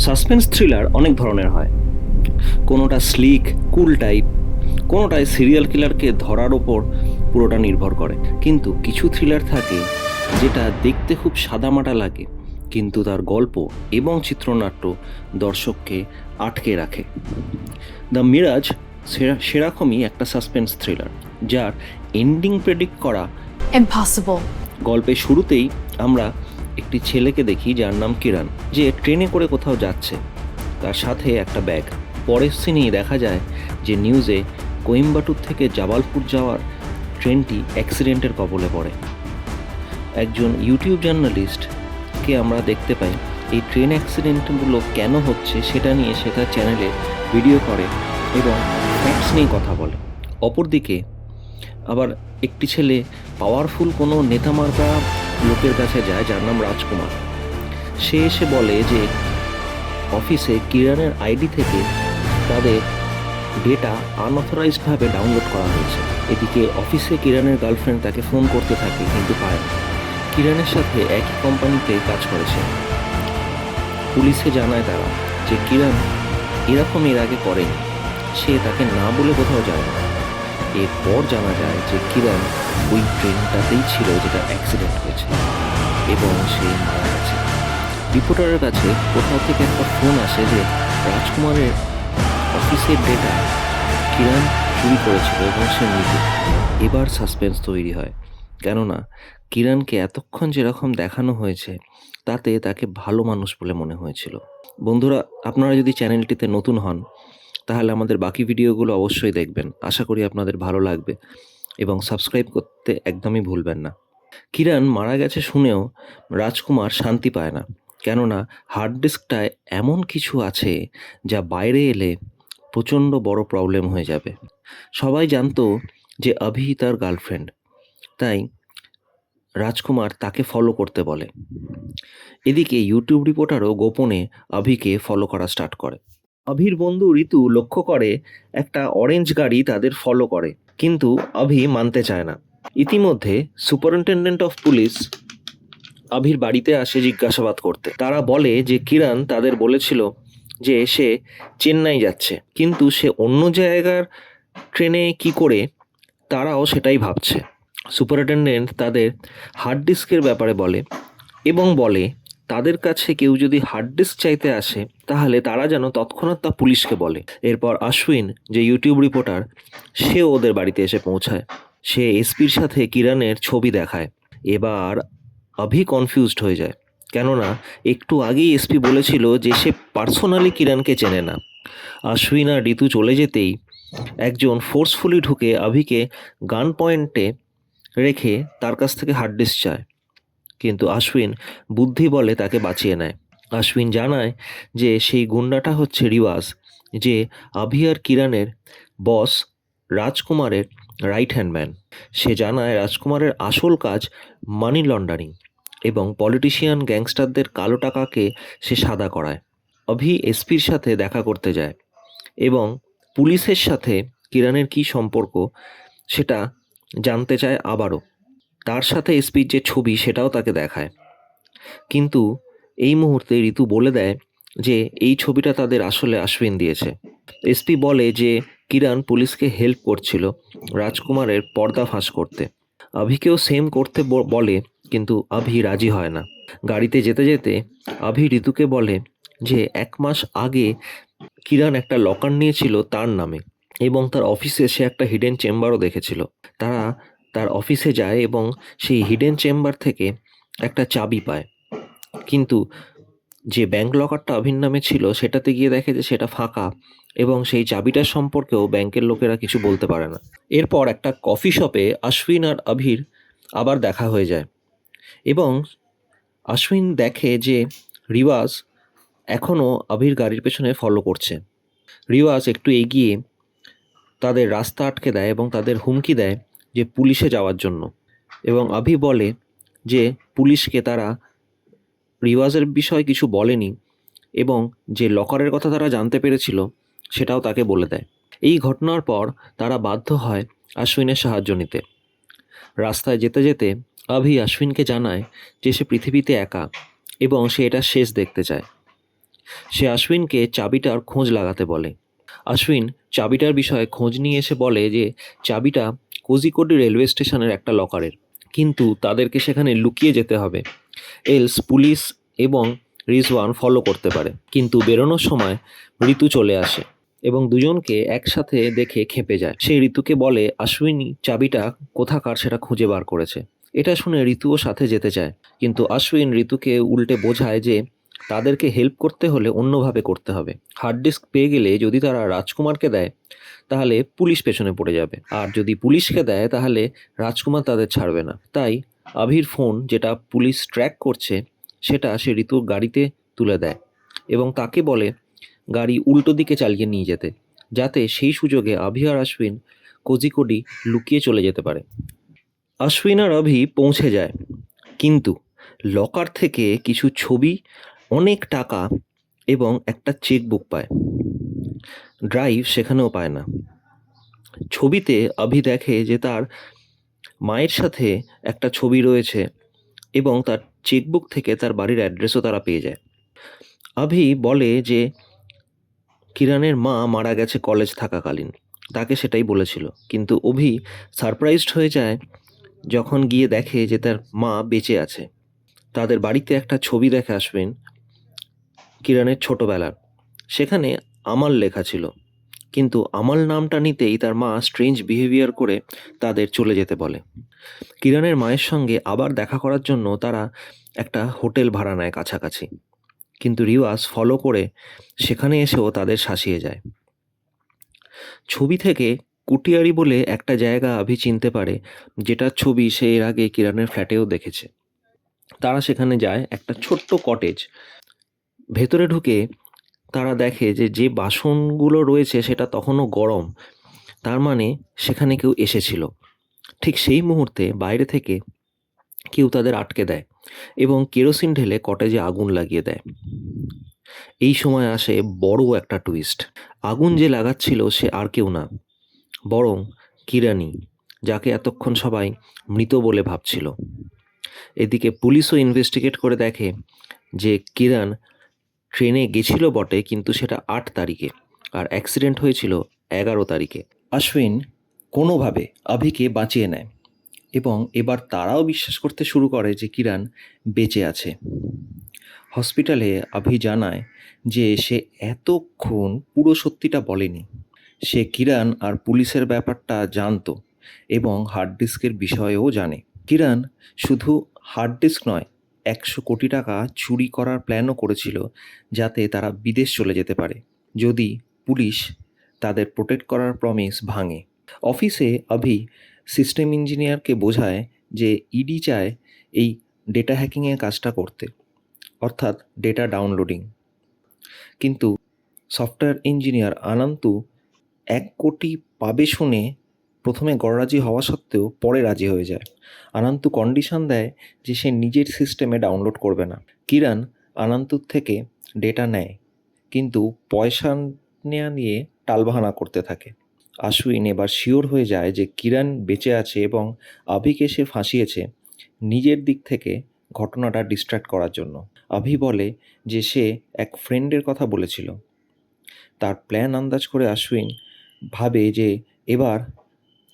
Suspense thriller অনেক ধরনের হয়। কোনোটা স্লিক কুল টাইপ, কোনোটায় সিরিয়াল কিলারকে ধরার ওপর পুরোটা নির্ভর করে। কিন্তু কিছু থ্রিলার থাকে যেটা দেখতে খুব সাদামাটা লাগে, কিন্তু তার গল্প এবং চিত্রনাট্য দর্শককে আটকে রাখে। দ্য মিরাজ সেরকমই একটা সাসপেন্স থ্রিলার, যার এন্ডিং প্রেডিক্ট করা Impossible. গল্পের শুরুতেই আমরা একটি ছেলেকে দেখি যার নাম কিরণ, যে ট্রেনে করে কোথাও যাচ্ছে, তার সাথে একটা ব্যাগ। পরের সিনেই দেখা যায় যে নিউজে কোয়েম্বাটুর থেকে জাবালপুর যাওয়ার ট্রেনটি অ্যাক্সিডেন্টের কবলে পড়ে। একজন ইউটিউব জার্নালিস্টকে আমরা দেখতে পাই এই ট্রেন অ্যাক্সিডেন্টগুলো কেন হচ্ছে সেটা নিয়ে সে তার চ্যানেলে ভিডিও করে এবং ফ্যাক্টস নিয়ে কথা বলে। অপরদিকে আবার একটি ছেলে পাওয়ারফুল কোনো নেতামার্কা লোকের কাছে যায় যার নাম রাজকুমার। সে এসে বলে যে অফিসে কিরণের আইডি থেকে তাদের ডেটা আনঅথরাইজডভাবে ডাউনলোড করা হয়েছে। এদিকে অফিসে কিরণের গার্লফ্রেন্ড তাকে ফোন করতে থাকে কিন্তু পায় না। কিরণের সাথে একই কোম্পানিতে কাজ করেছে। পুলিশে জানায় তারা যে কিরণ এরকম এর আগে করেনি, সে তাকে না বলে কোথাও যায় না। এরপর জানা যায় যে কিরণ ওই ট্রেনটাতেই ছিল যেটা অ্যাক্সিডেন্ট হয়েছে এবং সে মারা গেছে। রিপোর্টারের কাছে কোথাও থেকে একটা ফোন আসে যে রাজকুমারের অফিসের ডেটা কিরণ চুরি করেছিল এবং সে মৃত। এবার সাসপেন্স তৈরি হয়, কেননা কিরণকে এতক্ষণ যেরকম দেখানো হয়েছে তাতে তাকে ভালো মানুষ বলে মনে হয়েছিল। বন্ধুরা, আপনারা যদি চ্যানেলটিতে নতুন হন তাহলে আমাদের বাকি ভিডিওগুলো অবশ্যই দেখবেন। আশা করি আপনাদের ভালো লাগবে এবং সাবস্ক্রাইব করতে একদমই ভুলবেন না। কিরণ মারা গেছে শুনেও রাজকুমার শান্তি পায় না, কেননা হার্ড ডিস্কটায় এমন কিছু আছে যা বাইরে এলে প্রচণ্ড বড় প্রবলেম হয়ে যাবে। সবাই জানতো যে অভি তার গার্লফ্রেন্ড, তাই রাজকুমার তাকে ফলো করতে বলে। এদিকে ইউটিউব রিপোর্টারও গোপনে অভিকে ফলো করা স্টার্ট করে। অভির বন্ধু ঋতু লক্ষ্য করে একটা অরেঞ্জ গাড়ি তাদের ফলো করে, কিন্তু অভি মানতে চায় না। ইতিমধ্যে সুপারিনটেনডেন্ট অফ পুলিশ অভির বাড়িতে আসে জিজ্ঞাসাবাদ করতে। তারা বলে যে কিরণ তাদের বলেছিল যে সে চেন্নাই যাচ্ছে, কিন্তু সে অন্য জায়গার ট্রেনে কি করে তারাও সেটাই ভাবছে। সুপারিনটেনডেন্ট তাদের হার্ড ডিস্কের ব্যাপারে বলে এবং বলে তাদের কাছে কেউ যদি হার্ড ডিস্ক চাইতে আসে তাহলে তারা যেন তৎক্ষণাৎ তা পুলিশকে বলে। এরপর অশ্বিন, যে ইউটিউব রিপোর্টার, সেও ওদের বাড়িতে এসে পৌঁছায়। সে এসপির সাথে কিরণের ছবি দেখায়। এবার অভি কনফিউজড হয়ে যায়, কেননা একটু আগেই এসপি বলেছিল যে সে পার্সোনালি কিরণকে চেনে না। অশ্বিন আর ঋতু চলে যেতেই একজন ফোর্সফুলি ঢুকে অভিকে গান পয়েন্টে রেখে তার কাছ থেকে হার্ড ডিস্ক চায়, কিন্তু অশ্বিন বুদ্ধি বলে তাকে বাঁচিয়ে নেয়। অশ্বিন জানায় যে সেই গুন্ডাটা হচ্ছে রিওয়াজ, যে অভি আর কিরণের বস রাজকুমারের রাইট হ্যান্ড ম্যান। সে জানায় রাজকুমারের আসল কাজ মানি লন্ডারিং এবং পলিটিশিয়ান গ্যাংস্টারদের কালো টাকাকে সে সাদা করায়। অভি এসপির সাথে দেখা করতে যায় এবং পুলিশের সাথে কিরণের কী সম্পর্ক সেটা জানতে চায় আবারও। তার সাথে এসপির যে ছবি সেটাও তাকে দেখায়, কিন্তু এই মুহূর্তে ঋতু বলে দেয় যে এই ছবিটা তাদের আসলে অশ্বিন দিয়েছে। এসপি বলে যে কিরণ পুলিশকে হেল্প করছিল রাজকুমারের পর্দা ফাঁস করতে। অভিকেও সেম করতে বলে, কিন্তু অভি রাজি হয় না। গাড়িতে যেতে যেতে অভি ঋতুকে বলে যে 1 মাস আগে কিরণ একটা লকার নিয়েছিল তার নামে এবং তার অফিসে সে একটা হিডেন চেম্বারও দেখেছিল। তারা তার অফিসে যায় এবং সেই হিডেন চেম্বার থেকে একটা চাবি পায়, কিন্তু যে ব্যাংক লকারটা অভির নামে ছিল সেটাতে গিয়ে দেখে যে সেটা ফাঁকা এবং সেই চাবিটার সম্পর্কেও ব্যাংকের লোকেরা কিছু বলতে পারে না। এরপর একটা কফি শপে অশ্বিন আর অভির আবার দেখা হয়ে যায় এবং অশ্বিন দেখে যে রিওয়াজ এখনও অভির গাড়ির পেছনে ফলো করছে। রিওয়াজ একটু এগিয়ে তাদের রাস্তা আটকে দেয় এবং তাদের হুমকি দেয় যে পুলিশে যাওয়ার জন্য, এবং অভি বলে যে পুলিশকে তারা রিওয়াজের বিষয়ে কিছু বলেনি এবং যে লকারের কথা তারা জানতে পেরেছিল সেটাও তাকে বলে দেয়। এই ঘটনার পর তারা বাধ্য হয় অশ্বিনের সাহায্য নিতে। রাস্তায় যেতে যেতে অভি অশ্বিনকে জানায় যে সে পৃথিবীতে একা এবং সে এটা শেষ দেখতে চায়। সে অশ্বিনকে চাবিটার খোঁজ লাগাতে বলে। অশ্বিন চাবিটার বিষয়ে খোঁজ নিয়ে এসে বলে যে চাবিটা কোজিকোডি রেলওয়ে স্টেশনের একটা লকারের, কিন্তু তাদেরকে সেখানে লুকিয়ে যেতে হবে, এলস পুলিশ এবং রিজওয়ান ফলো করতে পারে। কিন্তু বেরোনোর সময় ঋতু চলে আসে এবং দুজনকে একসাথে দেখে ক্ষেপে যায়। সে ঋতুকে বলে অশ্বিনী চাবিটা কোথাকার সেটা খুঁজে বার করেছে। এটা শুনে ঋতুও সাথে যেতে চায়, কিন্তু অশ্বিন ঋতুকে উল্টে বোঝায় যে তাদেরকে হেল্প করতে হলে অন্যভাবে করতে হবে। হার্ড ডিস্ক পেয়ে গেলে যদি তারা রাজকুমারকে দেয় তাহলে পুলিশ পেছনে পড়ে যাবে, আর যদি পুলিশকে দেয় তাহলে রাজকুমার তাদের ছাড়বে না। তাই আভির ফোন যেটা পুলিশ ট্র্যাক করছে সেটা সে ঋতুর গাড়িতে তুলে দেয় এবং তাকে বলে গাড়ি উল্টো দিকে চালিয়ে নিয়ে যেতে, যাতে সেই সুযোগে আভি আর অশ্বিন কোজিকোডি লুকিয়ে চলে যেতে পারে। অশ্বিন আর আভি পৌঁছে যায়, কিন্তু লকার থেকে কিছু ছবি, অনেক টাকা এবং একটা চেকবুক পায়। ড্রাইভ সেখানেও পায় না। ছবিতে আভি দেখে যে তার মায়ের সাথে একটা ছবি রয়েছে এবং তার চেকবুক থেকে তার বাড়ির অ্যাড্রেসও তারা পেয়ে যায়। আভি বলে যে কিরণের মা মারা গেছে কলেজ থাকাকালীন, তাকে সেটাই বলেছিল, কিন্তু অভি সারপ্রাইজড হয়ে যায় যখন গিয়ে দেখে যে তার মা বেঁচে আছে। তাদের বাড়িতে একটা ছবি দেখে অশ্বিন কিরণের ছোটবেলার, সেখানে আমাল লেখা ছিল, কিন্তু আমাল নামটা নিতেই তার মা স্ট্রেঞ্জ বিহেভিয়ার করে তাদের চলে যেতে বলে। কিরণের মায়ের সঙ্গে আবার দেখা করার জন্য তারা একটা হোটেল ভাড়া নেয় কাছাকাছি, কিন্তু রিওয়াজ ফলো করে সেখানে এসেও তাদের শাসিয়ে যায়। ছবি থেকে কুটিয়ারি বলে একটা জায়গা আভি চিনতে পারে, যেটার ছবি সে এর আগে কিরণের ফ্ল্যাটেও দেখেছে। তারা সেখানে যায়, একটা ছোট্ট কটেজ। ভেতরে ঢুকে তারা দেখে যে যে বাসনগুলো রয়েছে সেটা তখনও গরম, তার মানে সেখানে কেউ এসেছিল। ঠিক সেই মুহূর্তে বাইরে থেকে কেউ তাদের আটকে দেয় এবং কেরোসিন ঢেলে কটেজে আগুন লাগিয়ে দেয়। এই সময় আসে বড় একটা টুইস্ট। আগুন যে লাগাচ্ছিল সে আর কেউ না, বরং কিরানি, যাকে এতক্ষণ সবাই মৃত বলে ভাবছিল। এদিকে পুলিশও ইনভেস্টিগেট করে দেখে যে কিরণ ট্রেনে গেছিল বটে, কিন্তু সেটা 8 তারিখে আর অ্যাক্সিডেন্ট হয়েছিল 11 তারিখে। অশ্বিন কোনোভাবে আভিকে বাঁচিয়ে নেয় এবং এবার তারাও বিশ্বাস করতে শুরু করে যে কিরণ বেঁচে আছে। হসপিটালে আভি জানায় যে সে এতক্ষণ পুরো সত্যিটা বলেনি। সে কিরণ আর পুলিশের ব্যাপারটা জানতো এবং হার্ড ডিস্কের বিষয়েও জানে। কিরণ শুধু হার্ড ডিস্ক নয়, 100 কোটি টাকা চুরি করার প্ল্যানও করেছিল, যাতে তারা বিদেশ চলে যেতে পারে যদি পুলিশ তাদের প্রোটেক্ট করার প্রমিস ভাঙে। অফিসে আভি সিস্টেম ইঞ্জিনিয়ারকে বোঝায় যে ইডি চায় এই ডেটা হ্যাকিংয়ের কাজটা করতে, অর্থাৎ ডেটা ডাউনলোডিং, কিন্তু সফটওয়্যার ইঞ্জিনিয়ার আনন্তু 1 কোটি পাবে শুনে প্রথমে গড়রাজি হওয়া সত্ত্বেও পরে রাজি হয়ে যায়। আনন্তু কন্ডিশন দেয় যে সে নিজের সিস্টেমে ডাউনলোড করবে না। কিরণ আনন্তুর থেকে ডেটা নেয়, কিন্তু পয়সা নেওয়া নিয়ে টালবাহানা করতে থাকে। অশ্বিন এবার শিওর হয়ে যায় যে কিরণ বেঁচে আছে এবং আভিকে সে ফাঁসিয়েছে নিজের দিক থেকে ঘটনাটা ডিস্ট্র্যাক্ট করার জন্য। আভি বলে যে সে এক ফ্রেন্ডের কথা বলেছিল। তার প্ল্যান আন্দাজ করে অশ্বিন ভাবে যে এবার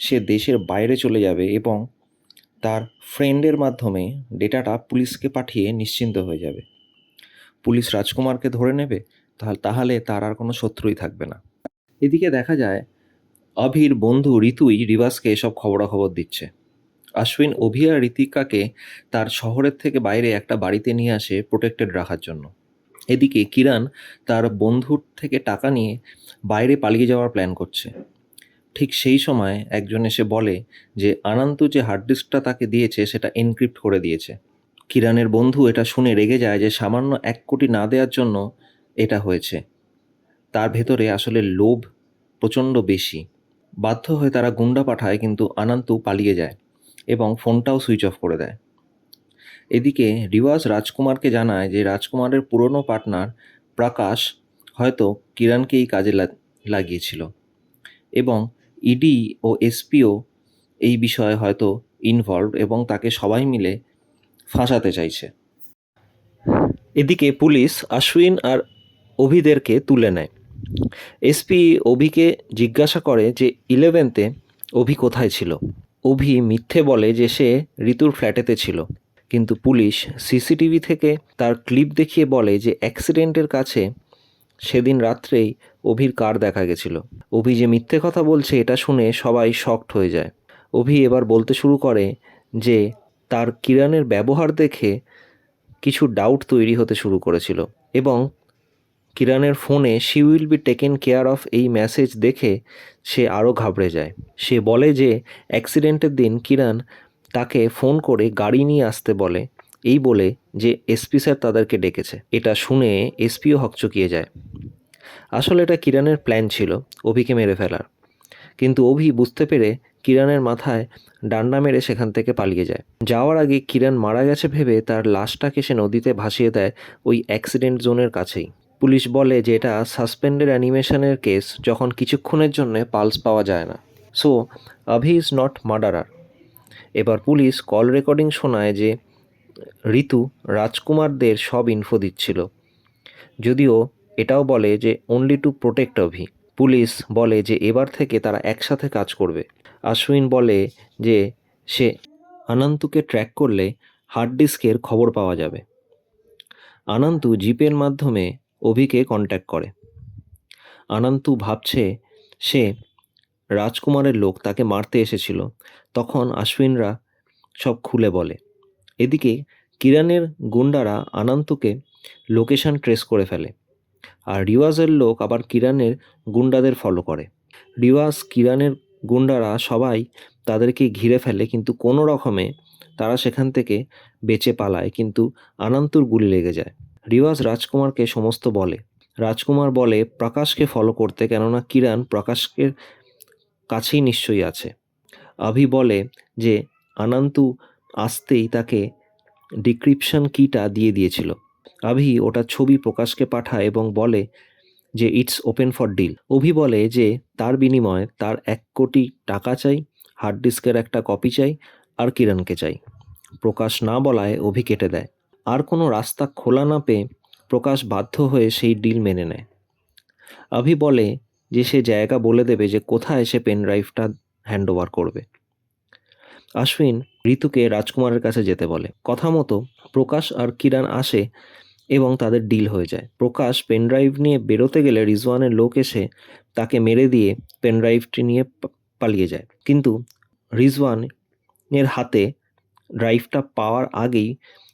সে দেশের বাইরে চলে যাবে এবং তার ফ্রেন্ডের মাধ্যমে ডেটাটা পুলিশকে পাঠিয়ে নিশ্চিন্ত হয়ে যাবে। পুলিশ রাজকুমারকে ধরে নেবে, তাহলে তার আর কোনো শত্রুই থাকবে না। এদিকে দেখা যায় আভির বন্ধু ঋতুই রিবাসকে এসব খবরাখবর দিচ্ছে। অশ্বিন অভি আর ঋতিকাকে তার শহরের থেকে বাইরে একটা বাড়িতে নিয়ে আসে প্রোটেক্টেড রাখার জন্য। এদিকে কিরণ তার বন্ধুর থেকে টাকা নিয়ে বাইরে পালিয়ে যাওয়ার প্ল্যান করছে। ঠিক সেই সময় একজন এসে বলে যে আনন্তু যে হার্ড ডিস্কটা তাকে দিয়েছে সেটা এনক্রিপ্ট করে দিয়েছে। কিরণের বন্ধু এটা শুনে রেগে যায় যে সামান্য 1 কোটি না দেওয়ার জন্য এটা হয়েছে। তার ভেতরে আসলে লোভ প্রচণ্ড বেশি। বাধ্য হয়ে তারা গুন্ডা পাঠায়, কিন্তু আনন্তু পালিয়ে যায় এবং ফোনটাও সুইচ অফ করে দেয়। এদিকে রিওয়াজ রাজকুমারকে জানায় যে রাজকুমারের পুরনো পার্টনার প্রকাশ হয়তো কিরণকে এই কাজে লাগিয়েছিল এবং ইডি ও এসপিও এই বিষয়ে হয়তো ইনভলভ এবং তাকে সবাই মিলে ফাঁসাতে চাইছে। এদিকে পুলিশ অশ্বিন আর অভিদেরকে তুলে নেয়। এসপি অভিকে জিজ্ঞাসা করে যে 11তে অভি কোথায় ছিল। অভি মিথ্যে বলে যে সে ঋতুর ফ্ল্যাটেতে ছিল, কিন্তু পুলিশ সিসিটিভি থেকে তার ক্লিপ দেখিয়ে বলে যে অ্যাক্সিডেন্টের কাছে সেদিন রাত্রেই অভির কার দেখা গেছিল। অভি যে মিথ্যে কথা বলছে এটা শুনে সবাই শকড হয়ে যায়। অভি এবার বলতে শুরু করে যে তার কিরণের ব্যবহার দেখে কিছু ডাউট তৈরি হতে শুরু করেছিল, এবং কিরণের ফোনে she will be taken care of এই মেসেজ দেখে সে আরও ঘাবড়ে যায়। সে বলে যে অ্যাক্সিডেন্টের দিন কিরণ তাকে ফোন করে গাড়ি নিয়ে আসতে বলে, এই বলে যে এসপি স্যার তাদেরকে ডেকেছে। এটা শুনে এসপিও হকচকিয়ে যায়। আসলে এটা কিরণের প্ল্যান ছিল অভিকে মেরে ফেলার, কিন্তু অভি বুঝতে পেরে কিরণের মাথায় ডান্ডা মেরে সেখান থেকে পালিয়ে যায়। যাওয়ার আগে কিরণ মারা গেছে ভেবে তার লাশটাকে সে নদীতে ভাসিয়ে দেয় ওই অ্যাক্সিডেন্ট জোনের কাছেই। পুলিশ বলে যে এটা সাসপেন্ডেড অ্যানিমেশনের কেস, যখন কিছুক্ষণের জন্য পালস পাওয়া যায় না। So Abhi is not murderer. এবার পুলিশ কল রেকর্ডিং শোনায় যে ঋতু রাজকুমারদের সব ইনফো দিচ্ছিল, যদিও এটাও বলে যে only to protect Abhi. Police বলে যে এবার থেকে তারা একসাথে কাজ করবে। আশ্বিন বলে যে সে অনন্তুকে ট্র্যাক করলে হার্ড ডিস্কের খবর পাওয়া যাবে। অনন্তু জিপের মাধ্যমে অভিকে কন্ট্যাক্ট করে। অনন্তু ভাবছে সে রাজকুমারের লোক, তাকে মারতে এসেছিল। তখন আশ্বিনরা সব খুলে বলে। এদিকে কিরণের গুন্ডারা অনন্তুকে লোকেশন ট্রেস করে ফেলে, আর রিওয়াজের লোক আবার কিরণের গুন্ডাদের ফলো করে। রিওয়াজ কিরণের গুন্ডারা সবাই তাদেরকে ঘিরে ফেলে, কিন্তু কোনো রকমে তারা সেখান থেকে বেঁচে পালায়, কিন্তু অনন্তুর গুলি লেগে যায়। রিওয়াজ রাজকুমারকে সমস্ত বলে। রাজকুমার বলে প্রকাশকে ফলো করতে, কেননা কিরণ প্রকাশের কাছেই নিশ্চয়ই আছে। অভি বলে যে অনন্তু আসতেই তাকে ডিক্রিপশন কিটা দিয়ে দিয়েছিল। অভি ওটা ছবি প্রকাশকে পাঠায় এবং বলে যে ইটস ওপেন ফর ডিল। অভি বলে যে তার বিনিময়ে তার 1 কোটি টাকা চাই, হার্ড ডিস্কের একটা কপি চাই, আর কিরণকে চাই। প্রকাশ না বলায় অভি কেটে দেয়। আর কোনো রাস্তা খোলা না পেয়ে প্রকাশ বাধ্য হয়ে সেই ডিল মেনে নেয়। অভি বলে যে সে জায়গা বলে দেবে যে কোথায় সে পেন ড্রাইভটা হ্যান্ড ওভার করবে। আশ্বিন ঋতুকে রাজকুমারের কাছে যেতে বলে। কথা মতো প্রকাশ আর কিরণ আসে এবং তাদের ডিল হয়ে যায়। প্রকাশ পেনড্রাইভ নিয়ে বেরোতে গেলে রিজওয়ানের লোক এসে তাকে মেরে দিয়ে পেনড্রাইভটি নিয়ে পালিয়ে যায়, কিন্তু রিজওয়ানের হাতে ড্রাইভটা পাওয়ার আগেই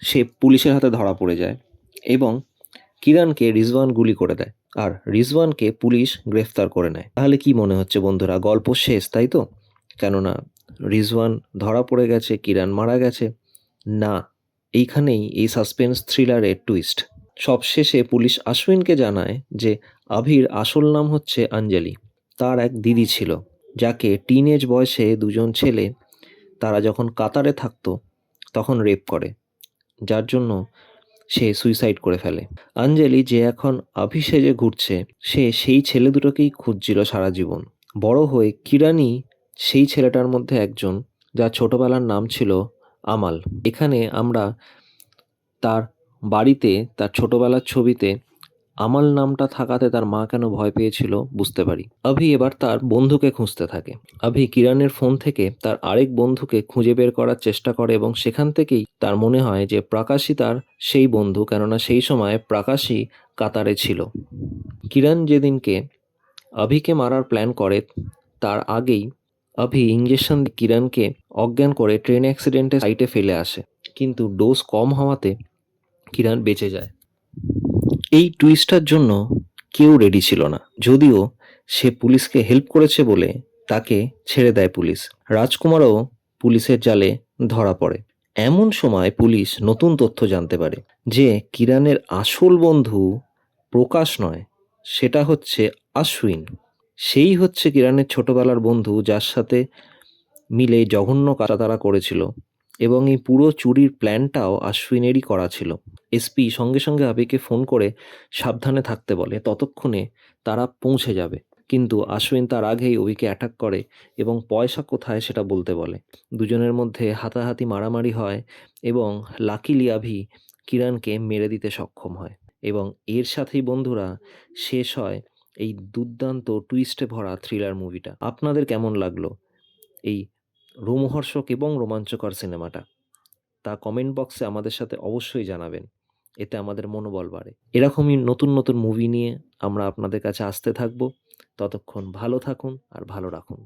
সে পুলিশের হাতে ধরা পড়ে যায় এবং কিরণকে রিজওয়ান গুলি করে দেয়, আর রিজওয়ানকে পুলিশ গ্রেফতার করে নেয়। তাহলে কি মনে হচ্ছে বন্ধুরা, গল্প শেষ, তাই তো? কেননা রিজওয়ান ধরা পড়ে গেছে, কিরণ মারা গেছে? না, এইখানেই এই সাসপেন্স থ্রিলারের টুইস্ট। সবশেষে পুলিশ আশ্বিনকে জানায় যে অভির আসল নাম হচ্ছে অঞ্জলি। তার এক দিদি ছিল, যাকে টিনেজ বয়সে দুজন ছেলে তারা যখন কাতারে থাকতো তখন রেপ করে, যার জন্য সে সুইসাইড করে ফেলে। অঞ্জলি যে এখন অভি সেজে ঘুরছে, সে সেই ছেলে দুটোকেই খুঁজছিল সারা জীবন। বড় হয়ে কিরণই সেই ছেলেটার মধ্যে একজন, যার ছোটবেলার নাম ছিল আমাল। এখানে আমরা তার বাড়িতে তার ছোটবেলার ছবিতে আমাল নামটা থাকাতে তার মা কেন ভয় পেয়েছিল বুঝতে পারি। অভি এবার তার বন্ধুকে খুঁজতে থাকে। অভি কিরণের ফোন থেকে তার আরেক বন্ধুকে খুঁজে বের করার চেষ্টা করে এবং সেখান থেকেই তার মনে হয় যে প্রকাশই তার সেই বন্ধু, কেননা সেই সময় প্রকাশই কাতারে ছিল। কিরণ যেদিনকে অভিকে মারার প্ল্যান করে তার আগেই অভি ইঞ্জেকশন কিরণকে অজ্ঞান করে ট্রেন অ্যাক্সিডেন্টে সাইটে ফেলে আসে, কিন্তু ডোজ কম হওয়াতে কিরণ বেঁচে যায়। এই টুইস্টার জন্য কেউ রেডি ছিল না, যদিও সে পুলিশকে হেল্প করেছে বলে তাকে ছেড়ে দেয় পুলিশ। রাজকুমারও পুলিশের জালে ধরা পড়ে। এমন সময় পুলিশ নতুন তথ্য জানতে পারে যে কিরণের আসল বন্ধু প্রকাশ নয়, সেটা হচ্ছে আশ্বিন। সেই হচ্ছে কিরণের ছোটবেলার বন্ধু, যার সাথে মিলে জঘন্য কাজ তারা করেছিল, এবং এই পুরো চুরির প্ল্যানটাও আশ্বিনেরই করা ছিল। এসপি সঙ্গে সঙ্গে আবিকে ফোন করে সাবধানে থাকতে বলে, ততক্ষণে তারা পৌঁছে যাবে। কিন্তু আশ্বিন তার আগেই অভিকে অ্যাটাক করে এবং পয়সা কোথায় সেটা বলতে বলে। দুজনের মধ্যে হাতাহাতি মারামারি হয় এবং লাকিলি আভি কিরণকে মেরে দিতে সক্ষম হয়। এবং এর সাথেই বন্ধুরা শেষ হয় এই দুর্দান্ত টুইস্টে ভরা থ্রিলার মুভিটা। আপনাদের কেমন লাগলো এই রোমহর্ষক এবং রোমাঞ্চকর সিনেমাটা? তা কমেন্ট বক্সে আমাদের সাথে অবশ্যই জানাবেন। এতে আমাদের মনোবল বাড়ে। এরকমই নতুন, নতুন মুভি নিয়ে আমরা আপনাদের কাছে আসতে থাকবো। ততক্ষণ ভালো থাকুন আর ভালো রাখুন।